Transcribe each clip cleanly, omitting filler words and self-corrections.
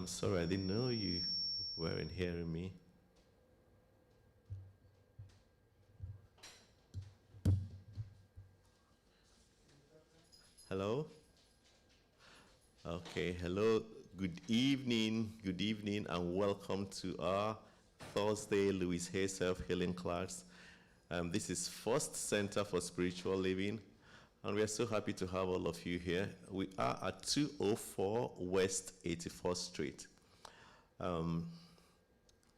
I'm sorry, I didn't know you weren't hearing me. Hello? Okay, hello, good evening, and welcome to our Thursday Louise Hay Self-Healing class. This is First Center for Spiritual Living, and we are so happy to have all of you here. We are at 204 West 84th Street.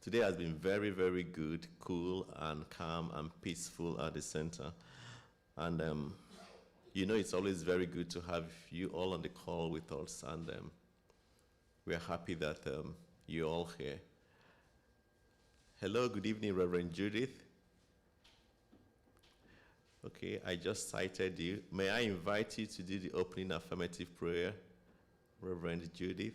Today has been very, very good, cool, and calm, and peaceful at the center. And you know, it's always very good to have you all on the call with us, and we are happy that you're all here. Hello, good evening, Reverend Judith. Okay, I just cited you. May I invite you to do the opening affirmative prayer, Reverend Judith?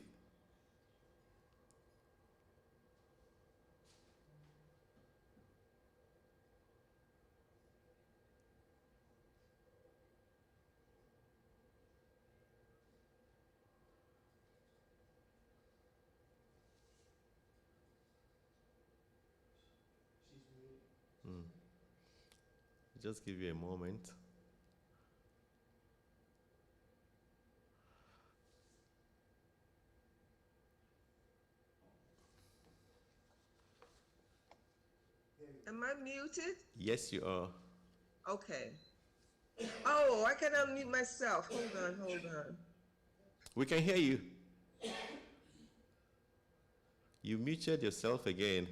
Just give you a moment. Am I muted? Yes, you are. Okay. Oh, I can unmute myself. Hold on. We can hear you. You muted yourself again.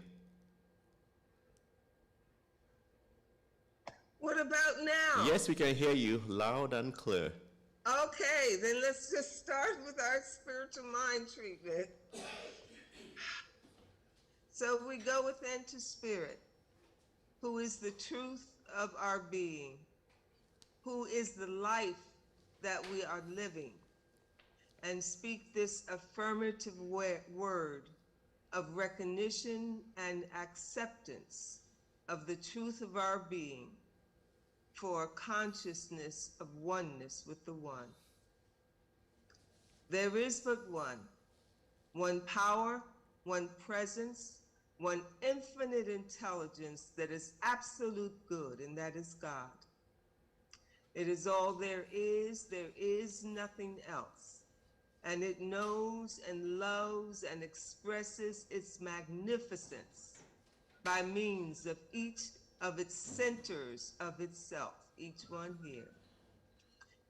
What about now? Yes, we can hear you loud and clear. Okay, then let's just start with our spiritual mind treatment. So we go within to Spirit, who is the truth of our being, who is the life that we are living, and speak this affirmative word of recognition and acceptance of the truth of our being, for a consciousness of oneness with the One. There is but one power, one presence, one infinite intelligence that is absolute good, and that is God. It is all there is nothing else. And it knows and loves and expresses its magnificence by means of each of its centers of itself, each one here.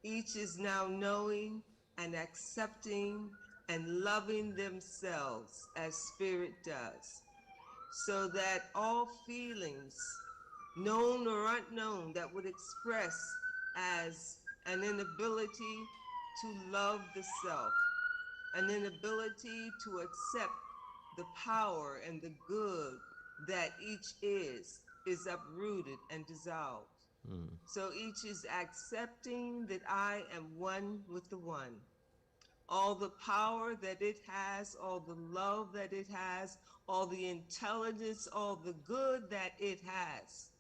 Each is now knowing and accepting and loving themselves as Spirit does, so that all feelings, known or unknown, that would express as an inability to love the self, an inability to accept the power and the good that each is uprooted and dissolved. So each is accepting that I am one with the One. All the power that it has, all the love that it has, all the intelligence, all the good that it has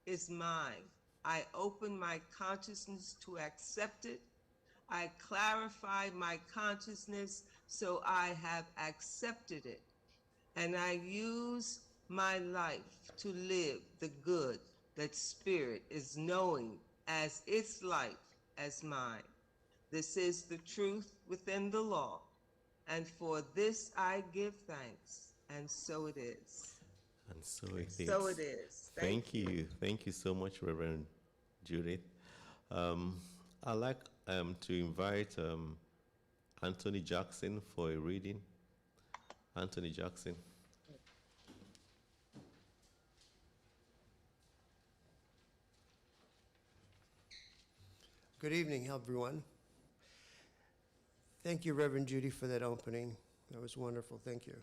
is mine. I open my consciousness to accept it. I clarify my consciousness so I have accepted it. And I use my life to live the good that Spirit is knowing as its life as mine. This is the truth within the law, and for this I give thanks, and so it is. And so it is. So it is. Thank you. Thank you so much, Reverend Judith. I'd like to invite Anthony Jackson for a reading. Anthony Jackson. Good evening, everyone. Thank you, Reverend Judy, for that opening. That was wonderful. Thank you.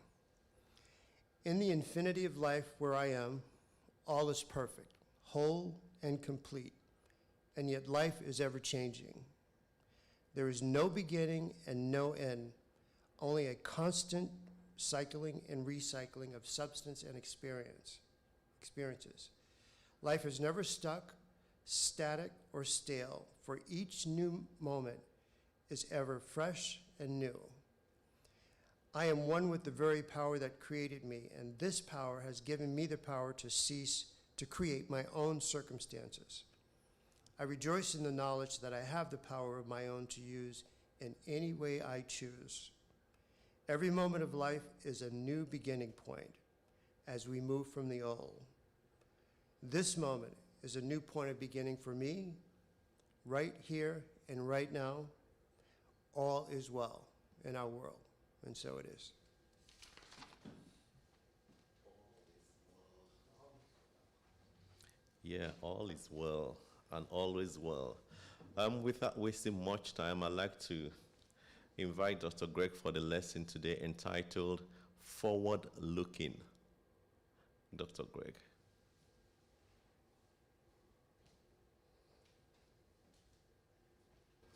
In the infinity of life where I am, all is perfect, whole and complete, and yet life is ever changing. There is no beginning and no end, only a constant cycling and recycling of substance and experiences. Life is never stuck, static, or stale, for each new moment is ever fresh and new. I am one with the very power that created me, and this power has given me the power to cease to create my own circumstances. I rejoice in the knowledge that I have the power of my own to use in any way I choose. Every moment of life is a new beginning point as we move from the old. This moment is a new point of beginning for me, right here and right now. All is well in our world, and so it is. Yeah, all is well and always well. Without wasting much time, I'd like to invite Dr. Greg for the lesson today entitled Forward Looking. Dr. Greg.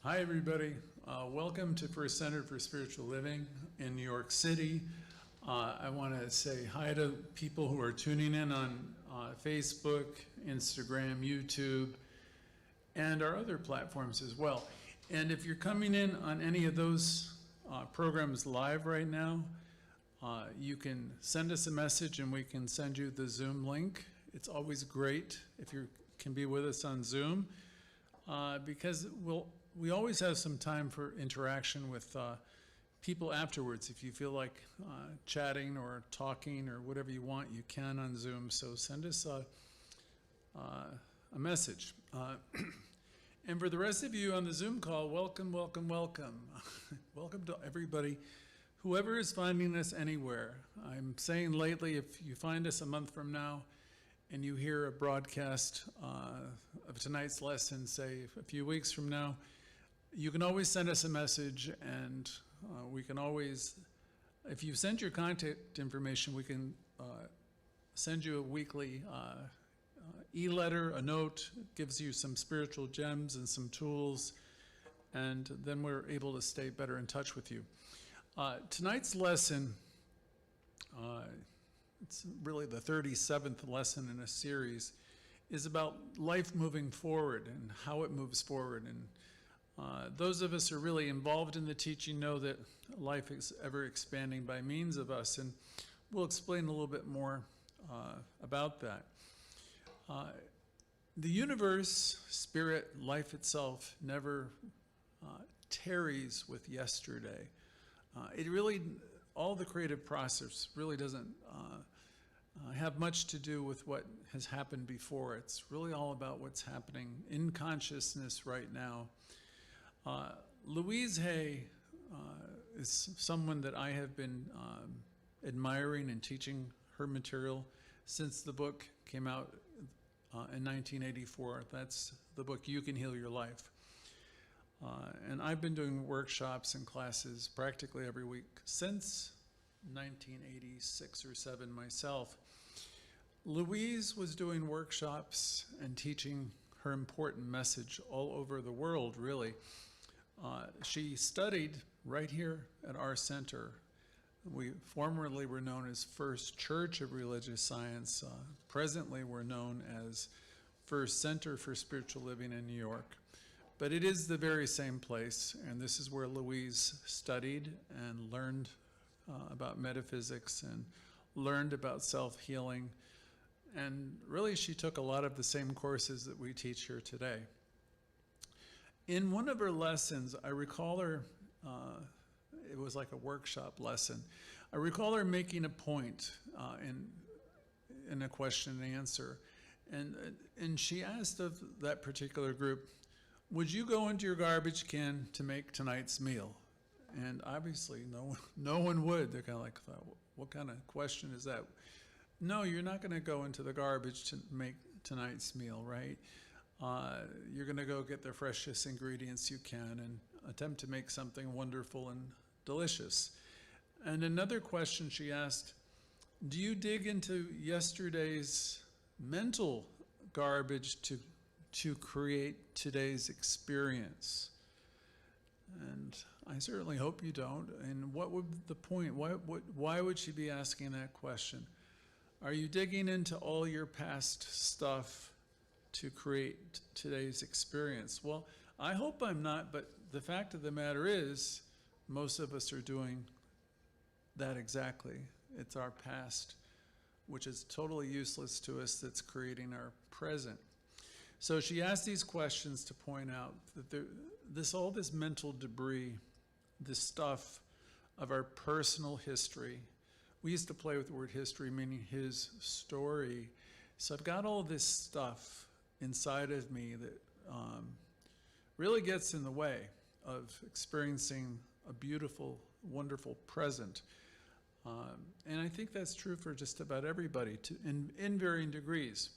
Hi, everybody. Welcome to First Center for Spiritual Living in New York City. I want to say hi to people who are tuning in on Facebook, Instagram, YouTube, and our other platforms as well. And if you're coming in on any of those programs live right now, you can send us a message and we can send you the Zoom link. It's always great if you can be with us on Zoom, because we always have some time for interaction with people afterwards. If you feel like chatting or talking or whatever you want, you can on Zoom. So send us a message. And for the rest of you on the Zoom call, welcome, welcome, welcome. Welcome to everybody, whoever is finding us anywhere. I'm saying lately, if you find us a month from now and you hear a broadcast of tonight's lesson, say a few weeks from now, you can always send us a message, and we can always, if you send your contact information, we can send you a weekly e-letter, a note. It gives you some spiritual gems and some tools, and then we're able to stay better in touch with you. Tonight's lesson, it's really the 37th lesson in a series, is about life moving forward and how it moves forward. And those of us who are really involved in the teaching know that life is ever expanding by means of us, and we'll explain a little bit more about that. The universe, spirit, life itself never tarries with yesterday. It really, all the creative process really doesn't have much to do with what has happened before. It's really all about what's happening in consciousness right now. Louise Hay is someone that I have been admiring and teaching her material since the book came out in 1984. That's the book, You Can Heal Your Life. And I've been doing workshops and classes practically every week since 1986 or 7 myself. Louise was doing workshops and teaching her important message all over the world, really. She studied right here at our center. We formerly were known as First Church of Religious Science. Presently, we're known as First Center for Spiritual Living in New York. But it is the very same place, and this is where Louise studied and learned about metaphysics and learned about self-healing. And really, she took a lot of the same courses that we teach here today. In one of her lessons, I recall her, it was like a workshop lesson. I recall her making a point in a question and answer. And she asked of that particular group, would you go into your garbage can to make tonight's meal? And obviously, no one would. They're kind of like, what kind of question is that? No, you're not going to go into the garbage to make tonight's meal, right? You're going to go get the freshest ingredients you can and attempt to make something wonderful and delicious. And another question she asked, do you dig into yesterday's mental garbage to create today's experience? And I certainly hope you don't. And what would the point? Why would she be asking that question? Are you digging into all your past stuff to create today's experience? Well, I hope I'm not, but the fact of the matter is, most of us are doing that exactly. It's our past, which is totally useless to us, that's creating our present. So she asked these questions to point out that all this mental debris, this stuff of our personal history. We used to play with the word history, meaning his story. So I've got all this stuff inside of me that really gets in the way of experiencing a beautiful, wonderful present. And I think that's true for just about everybody in varying degrees.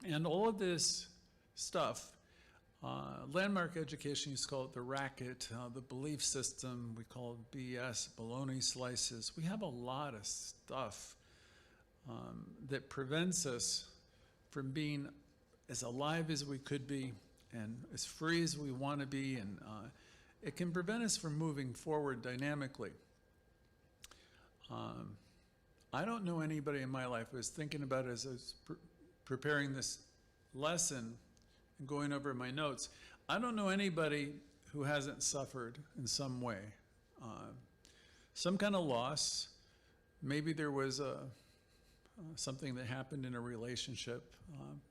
And all of this stuff, landmark education used to call it the racket, the belief system, we call it BS, baloney slices. We have a lot of stuff that prevents us from being as alive as we could be and as free as we want to be, and it can prevent us from moving forward dynamically. I don't know anybody in my life. I was thinking about it as I was preparing this lesson and going over my notes. I don't know anybody who hasn't suffered in some way. Some kind of loss. Maybe there was something that happened in a relationship.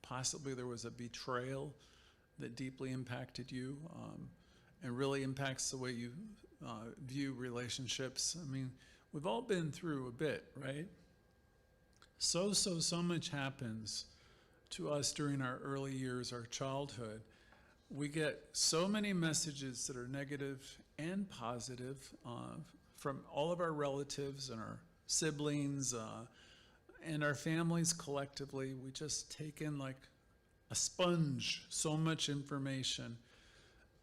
Possibly there was a betrayal that deeply impacted you and really impacts the way you view relationships. I mean, we've all been through a bit, right? So much happens to us during our early years, our childhood. We get so many messages that are negative and positive from all of our relatives and our siblings and our families collectively. We just take in like a sponge, so much information.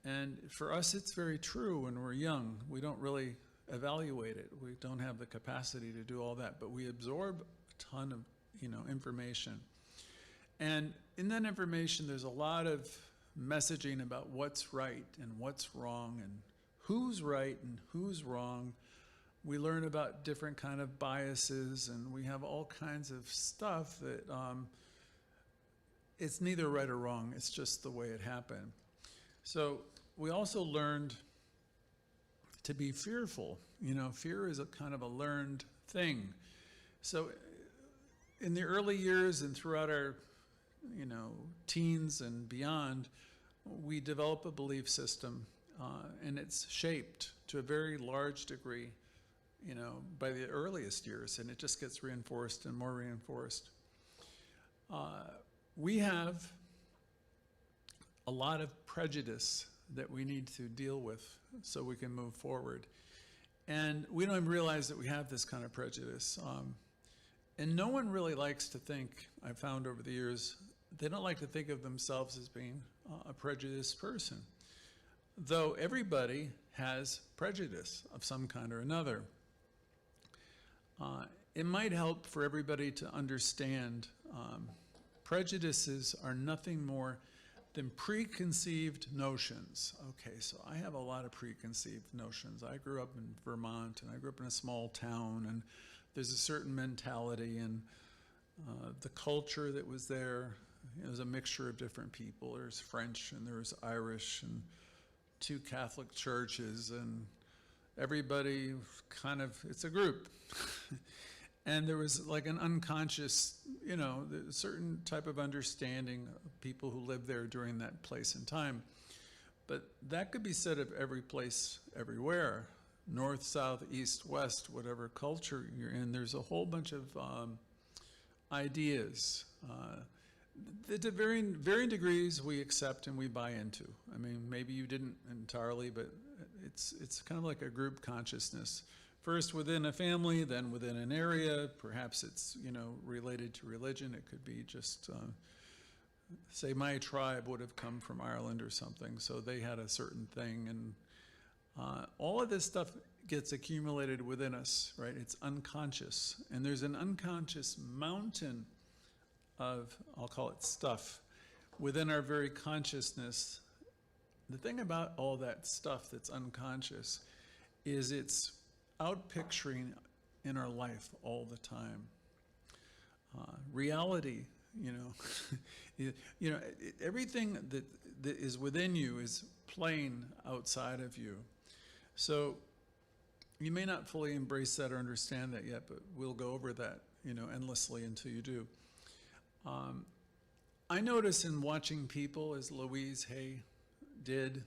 And for us, it's very true when we're young. We don't really evaluate it. We don't have the capacity to do all that, but we absorb a ton of, information. And in that information, there's a lot of messaging about what's right and what's wrong and who's right and who's wrong. We learn about different kind of biases, and we have all kinds of stuff that it's neither right or wrong. It's just the way it happened. So we also learned to be fearful. Fear is a kind of a learned thing. So in the early years and throughout our, teens and beyond, we develop a belief system, and it's shaped to a very large degree, by the earliest years, and it just gets reinforced and more reinforced. We have a lot of prejudice that we need to deal with so we can move forward. And we don't even realize that we have this kind of prejudice. And no one really likes to think, I've found over the years, they don't like to think of themselves as being a prejudiced person, though everybody has prejudice of some kind or another. It might help for everybody to understand prejudices are nothing more than preconceived notions. Okay, so I have a lot of preconceived notions. I grew up in Vermont, and I grew up in a small town, and there's a certain mentality, and the culture that was there, it was a mixture of different people. There's French, and there's Irish, and 2 Catholic churches, and everybody kind of, it's a group. And there was like an unconscious, certain type of understanding of people who lived there during that place and time. But that could be said of every place, everywhere, north, south, east, west, whatever culture you're in. There's a whole bunch of ideas that to varying degrees we accept and we buy into. I mean, maybe you didn't entirely, but it's kind of like a group consciousness. First within a family, then within an area. Perhaps it's, related to religion. It could be just, say my tribe would have come from Ireland or something, so they had a certain thing. And all of this stuff gets accumulated within us, right? It's unconscious. And there's an unconscious mountain of, I'll call it stuff, within our very consciousness. The thing about all that stuff that's unconscious is it's outpicturing in our life all the time. Reality, everything that is within you is playing outside of you. So you may not fully embrace that or understand that yet, but we'll go over that, endlessly until you do. I notice in watching people, as Louise Hay did,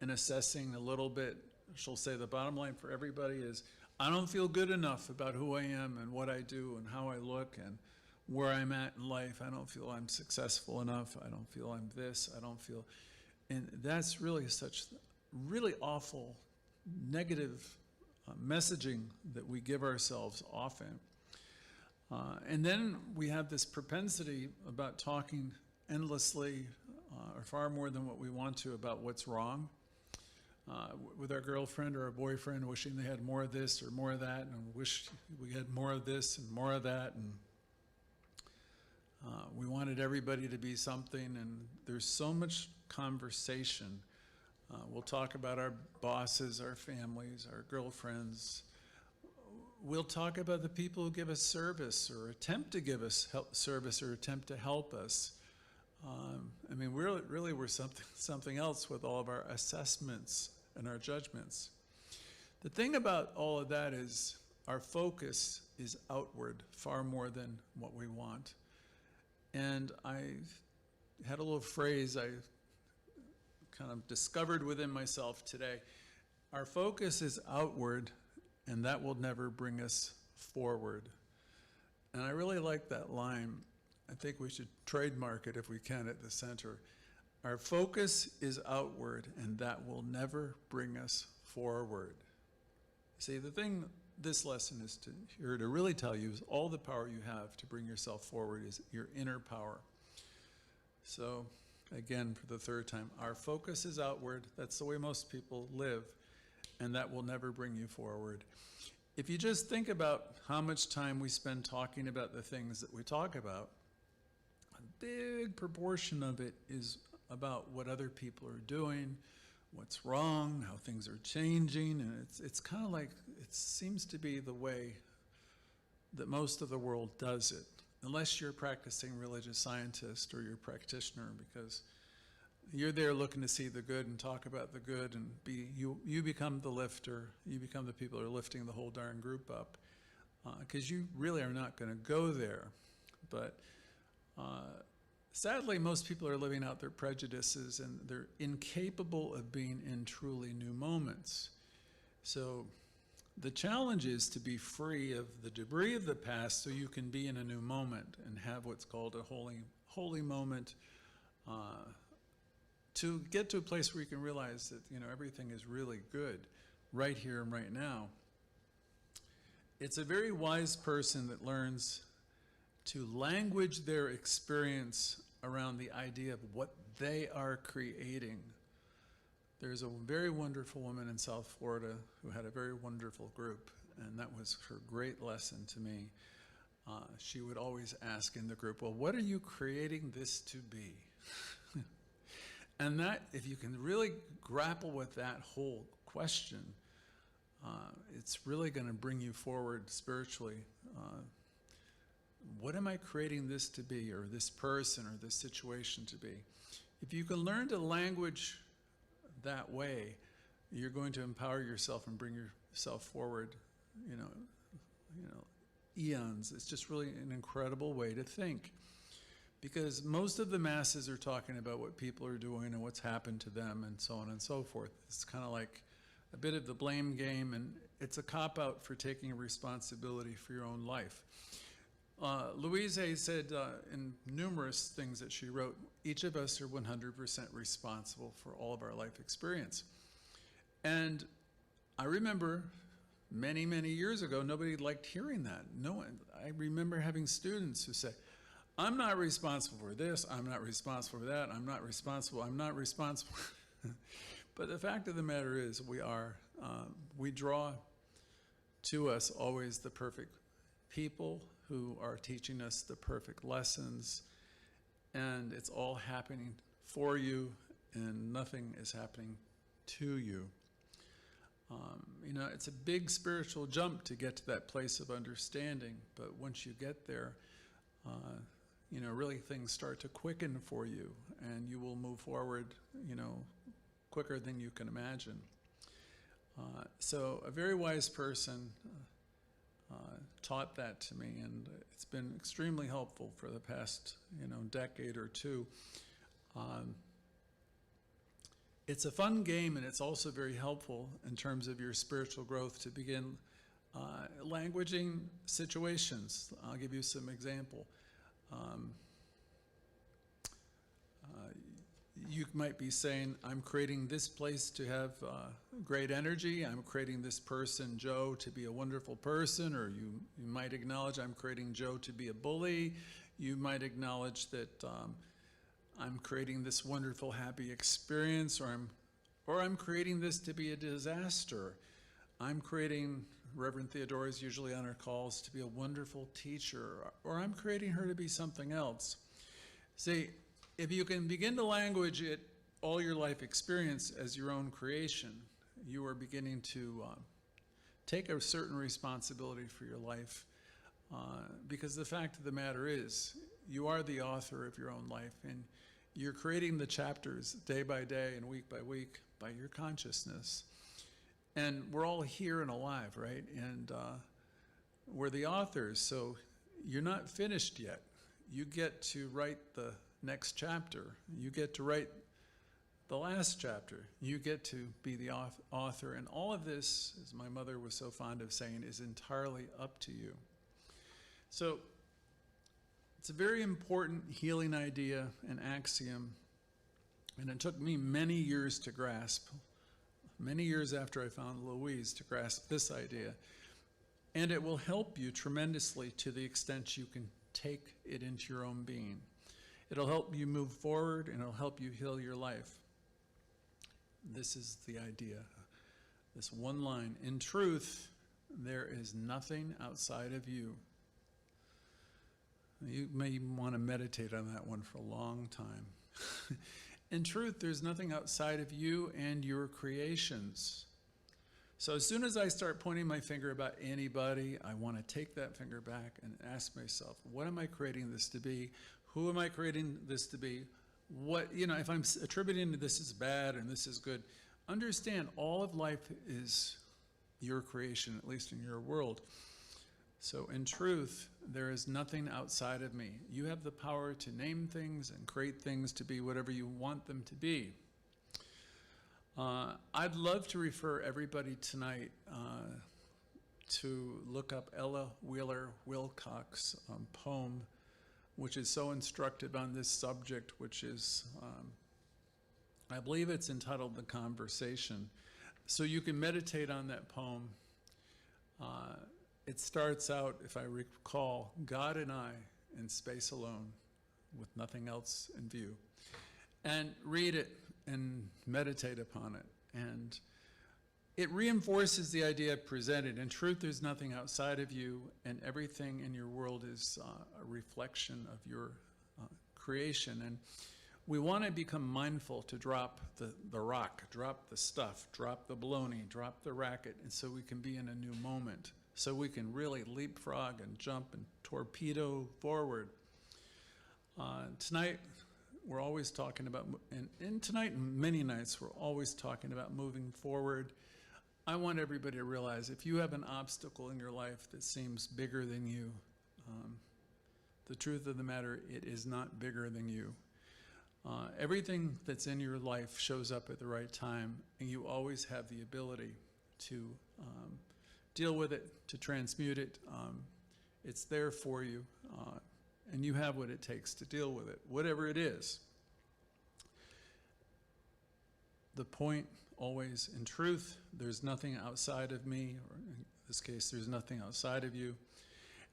and assessing a little bit, she'll say the bottom line for everybody is, I don't feel good enough about who I am and what I do and how I look and where I'm at in life. I don't feel I'm successful enough. I don't feel I'm this. I don't feel, and that's really such really awful, negative messaging that we give ourselves often. And then we have this propensity about talking endlessly, or far more than what we want to, about what's wrong. With our girlfriend or our boyfriend, wishing they had more of this or more of that, and wish we had more of this and more of that, and we wanted everybody to be something, and there's so much conversation. We'll talk about our bosses, our families, our girlfriends. We'll talk about the people who give us service or attempt to give us service or attempt to help us. We're something else with all of our assessments and our judgments. The thing about all of that is our focus is outward far more than what we want. And I had a little phrase I kind of discovered within myself today. Our focus is outward, and that will never bring us forward. And I really like that line. I think we should trademark it if we can at the center. Our focus is outward, and that will never bring us forward. See, the thing this lesson is here to really tell you is all the power you have to bring yourself forward is your inner power. So, again, for the third time, our focus is outward. That's the way most people live, and that will never bring you forward. If you just think about how much time we spend talking about the things that we talk about, a big proportion of it is about what other people are doing, what's wrong, how things are changing, and it's kind of like, it seems to be the way that most of the world does it, unless you're a practicing religious scientist or you're a practitioner, because you're there looking to see the good and talk about the good, and you become the lifter, you become the people who are lifting the whole darn group up, because you really are not going to go there. But sadly, most people are living out their prejudices, and they're incapable of being in truly new moments. So the challenge is to be free of the debris of the past so you can be in a new moment and have what's called a holy moment, to get to a place where you can realize that everything is really good right here and right now. It's a very wise person that learns to language their experience around the idea of what they are creating. There's a very wonderful woman in South Florida who had a very wonderful group, and that was her great lesson to me. She would always ask in the group, well, what are you creating this to be? And that, if you can really grapple with that whole question, it's really going to bring you forward spiritually. What am I creating this to be, or this person, or this situation to be? If you can learn to language that way, you're going to empower yourself and bring yourself forward, eons. It's just really an incredible way to think. Because most of the masses are talking about what people are doing and what's happened to them and so on and so forth. It's kind of like a bit of the blame game, and it's a cop-out for taking responsibility for your own life. Louise Hay said in numerous things that she wrote, each of us are 100% responsible for all of our life experience. And I remember many, many years ago, nobody liked hearing that. No one. I remember having students who say, I'm not responsible for this, I'm not responsible for that, I'm not responsible. But the fact of the matter is we draw to us always the perfect people who are teaching us the perfect lessons, and it's all happening for you, and nothing is happening to you. It's a big spiritual jump to get to that place of understanding, but once you get there, really things start to quicken for you, and you will move forward, quicker than you can imagine. So a very wise person taught that to me, and it's been extremely helpful for the past, decade or two. It's a fun game, and it's also very helpful in terms of your spiritual growth to begin languaging situations. I'll give you some example. You might be saying, I'm creating this place to have great energy. I'm creating this person, Joe, to be a wonderful person. Or you might acknowledge, I'm creating Joe to be a bully. You might acknowledge that I'm creating this wonderful, happy experience, or I'm creating this to be a disaster. I'm creating, Reverend Theodore is usually on our calls, to be a wonderful teacher, or I'm creating her to be something else. See, if you can begin to language it, all your life experience as your own creation, you are beginning to take a certain responsibility for your life. Because the fact of the matter is, you are the author of your own life, and you're creating the chapters day by day and week by week by your consciousness. And we're all here and alive, right? And we're the authors, so you're not finished yet. You get to write the next chapter. You get to write the last chapter. You get to be the author. And all of this, as my mother was so fond of saying, is entirely up to you. So it's a very important healing idea and axiom, and it took me many years to grasp, many years after I found Louise, to grasp this idea. And it will help you tremendously to the extent you can take it into your own being. It'll help you move forward, and it'll help you heal your life. This is the idea, this one line. In truth, there is nothing outside of you. You may want to meditate on that one for a long time. In truth, there's nothing outside of you and your creations. So as soon as I start pointing my finger about anybody, I want to take that finger back and ask myself, what am I creating this to be? Who am I creating this to be? What, if I'm attributing this as bad and this is good, understand all of life is your creation, at least in your world. So in truth, there is nothing outside of me. You have the power to name things and create things to be whatever you want them to be. I'd love to refer everybody tonight to look up Ella Wheeler Wilcox' poem, which is so instructive on this subject, which is, I believe it's entitled The Conversation. So you can meditate on that poem. It starts out, if I recall, God and I in space alone with nothing else in view. And read it and meditate upon it. And it reinforces the idea presented. In truth, there's nothing outside of you, and everything in your world is a reflection of your creation. And we want to become mindful to drop the rock, drop the stuff, drop the baloney, drop the racket, and so we can be in a new moment. So we can really leapfrog and jump and torpedo forward. Tonight, we're always talking about, and tonight and many nights, we're always talking about moving forward. I want everybody to realize if you have an obstacle in your life that seems bigger than you, the truth of the matter, it is not bigger than you. Everything that's in your life shows up at the right time, and you always have the ability to deal with it, to transmute it. It's there for you, and you have what it takes to deal with it, whatever it is. The point always, in truth, there's nothing outside of me, or in this case, there's nothing outside of you.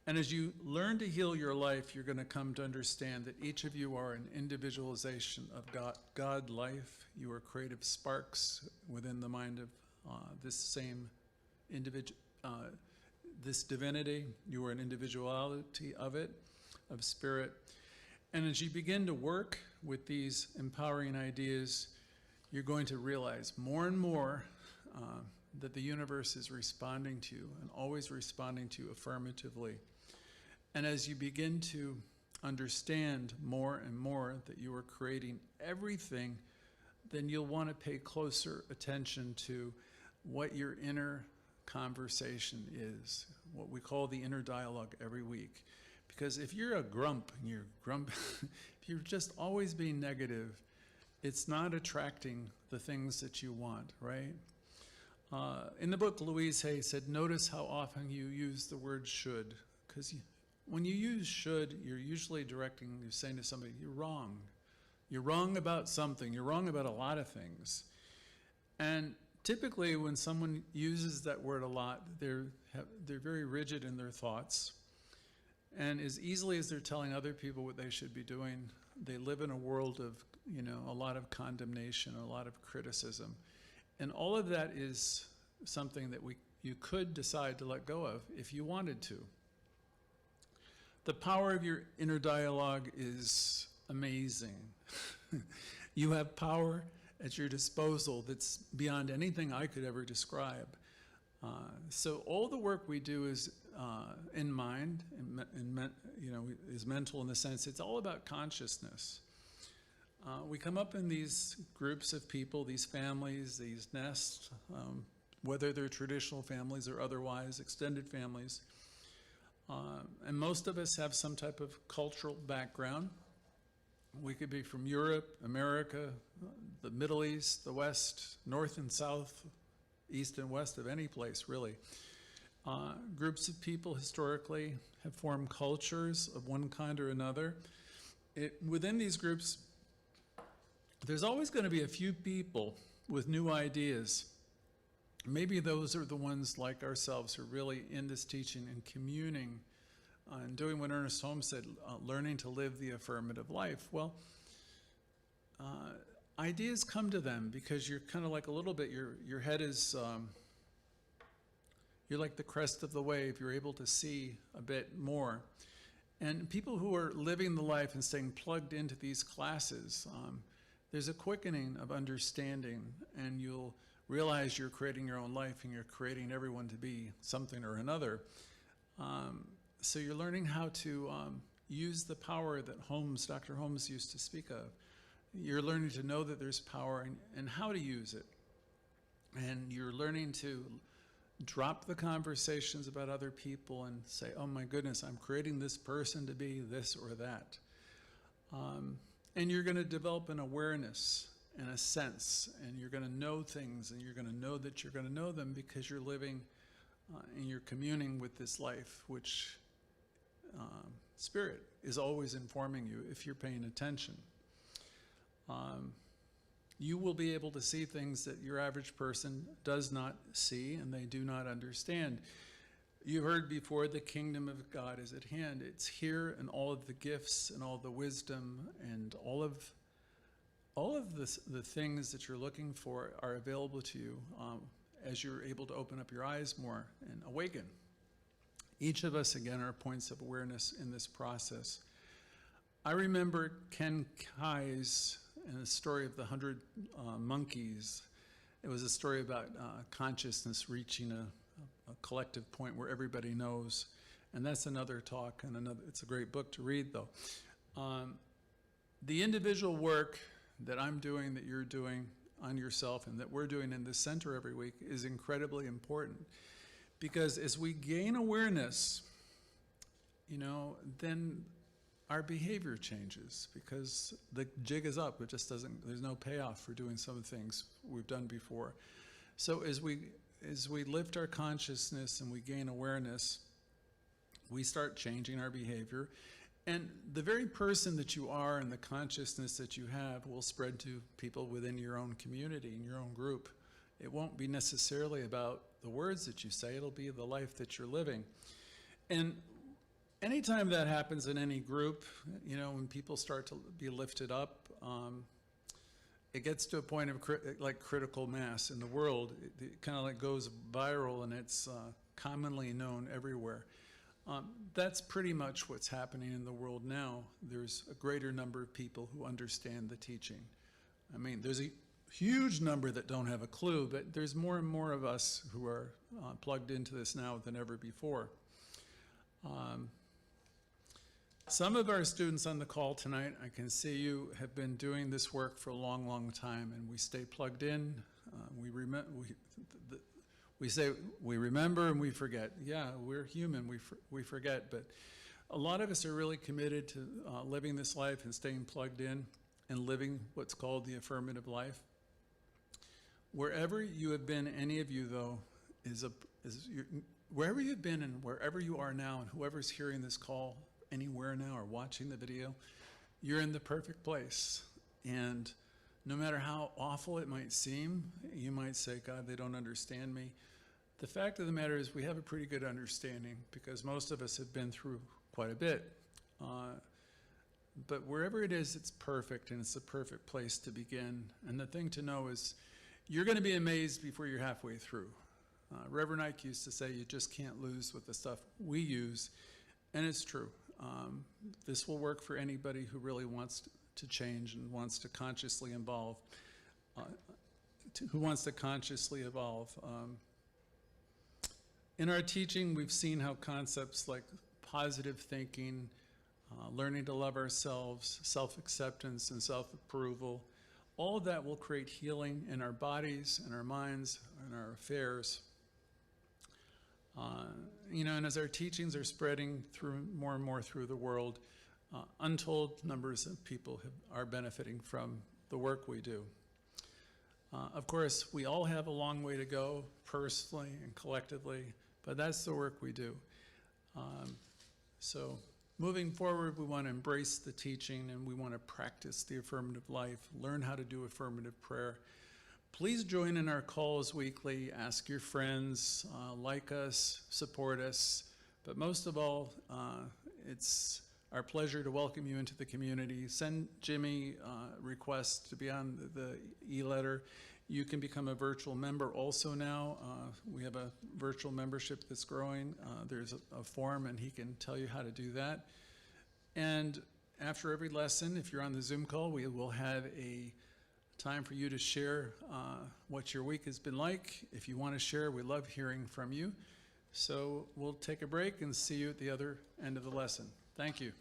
And as you learn to heal your life, you're going to come to understand that each of you are an individualization of God life. You are creative sparks within the mind of this same individual. This divinity, you are an individuality of it, of spirit. And as you begin to work with these empowering ideas, you're going to realize more and more that the universe is responding to you and always responding to you affirmatively. And as you begin to understand more and more that you are creating everything, then you'll want to pay closer attention to what your inner conversation is, what we call the inner dialogue every week. Because if you're a grump, and if you're just always being negative, it's not attracting the things that you want, right? In the book, Louise Hay said, notice how often you use the word should, because when you use should, you're usually you're saying to somebody, you're wrong. You're wrong about something. You're wrong about a lot of things. And typically when someone uses that word a lot, they're very rigid in their thoughts. And as easily as they're telling other people what they should be doing, they live in a world of, a lot of condemnation, a lot of criticism. And all of that is something that you could decide to let go of if you wanted to. The power of your inner dialogue is amazing. You have power at your disposal that's beyond anything I could ever describe. So all the work we do is in mind, is mental in the sense it's all about consciousness. We come up in these groups of people, these families, these nests, whether they're traditional families or otherwise, extended families. And most of us have some type of cultural background. We could be from Europe, America, the Middle East, the West, North and South, East and West of any place, really. Groups of people historically have formed cultures of one kind or another. Within these groups, there's always going to be a few people with new ideas. Maybe those are the ones like ourselves who are really in this teaching and communing and doing what Ernest Holmes said, learning to live the affirmative life. Well, ideas come to them because you're kind of like a little bit, your head is, you're like the crest of the wave. You're able to see a bit more. And people who are living the life and staying plugged into these classes, there's a quickening of understanding, and you'll realize you're creating your own life and you're creating everyone to be something or another. So you're learning how to use the power that Dr. Holmes used to speak of. You're learning to know that there's power and how to use it. And you're learning to drop the conversations about other people and say, oh my goodness, I'm creating this person to be this or that. And you're going to develop an awareness and a sense, and you're going to know things, and you're going to know that you're going to know them because you're living and you're communing with this life, which Spirit is always informing you if you're paying attention. You will be able to see things that your average person does not see and they do not understand. You heard before, the kingdom of God is at hand. It's here, and all of the gifts and all the wisdom and all of the things that you're looking for are available to you as you're able to open up your eyes more and awaken. Each of us, again, are points of awareness in this process. I remember Ken Kai's in the story of the 100 monkeys. It was a story about consciousness reaching a collective point where everybody knows. And that's another talk, and it's a great book to read, though. The individual work that I'm doing, that you're doing on yourself, and that we're doing in this center every week is incredibly important. Because as we gain awareness, then our behavior changes, because the jig is up. It just there's no payoff for doing some of the things we've done before. So as we lift our consciousness and we gain awareness, we start changing our behavior. And the very person that you are and the consciousness that you have will spread to people within your own community, in your own group. It won't be necessarily about the words that you say, it'll be the life that you're living. And anytime that happens in any group, when people start to be lifted up, it gets to a point of critical mass in the world. It kind of goes viral, and it's commonly known everywhere. That's pretty much what's happening in the world now. There's a greater number of people who understand the teaching. I mean, there's a huge number that don't have a clue, but there's more and more of us who are plugged into this now than ever before. Some of our students on the call tonight, I can see you have been doing this work for a long, long time, and we stay plugged in. We say we remember and we forget. Yeah, we're human, we forget, but a lot of us are really committed to living this life and staying plugged in and living what's called the affirmative life. Wherever you have been, any of you though, wherever you've been and wherever you are now, and whoever's hearing this call anywhere now or watching the video, you're in the perfect place. And no matter how awful it might seem, you might say, God, they don't understand me. The fact of the matter is we have a pretty good understanding because most of us have been through quite a bit. But wherever it is, it's perfect, and it's the perfect place to begin. And the thing to know is you're going to be amazed before you're halfway through. Reverend Ike used to say you just can't lose with the stuff we use, and it's true. This will work for anybody who really wants to change and wants to consciously evolve. In our teaching, we've seen how concepts like positive thinking, learning to love ourselves, self-acceptance, and self-approval, all of that will create healing in our bodies, in our minds, in our affairs. And as our teachings are spreading through more and more through the world, untold numbers of people are benefiting from the work we do. Of course, we all have a long way to go, personally and collectively, but that's the work we do. So moving forward, we want to embrace the teaching, and we want to practice the affirmative life, learn how to do affirmative prayer. Please join in our calls weekly, ask your friends, like us, support us, but most of all, it's our pleasure to welcome you into the community. Send Jimmy requests to be on the e-letter. You can become a virtual member also now. We have a virtual membership that's growing. There's a form, and he can tell you how to do that. And after every lesson, if you're on the Zoom call, we will have a time for you to share what your week has been like. If you want to share, we love hearing from you. So we'll take a break and see you at the other end of the lesson. Thank you.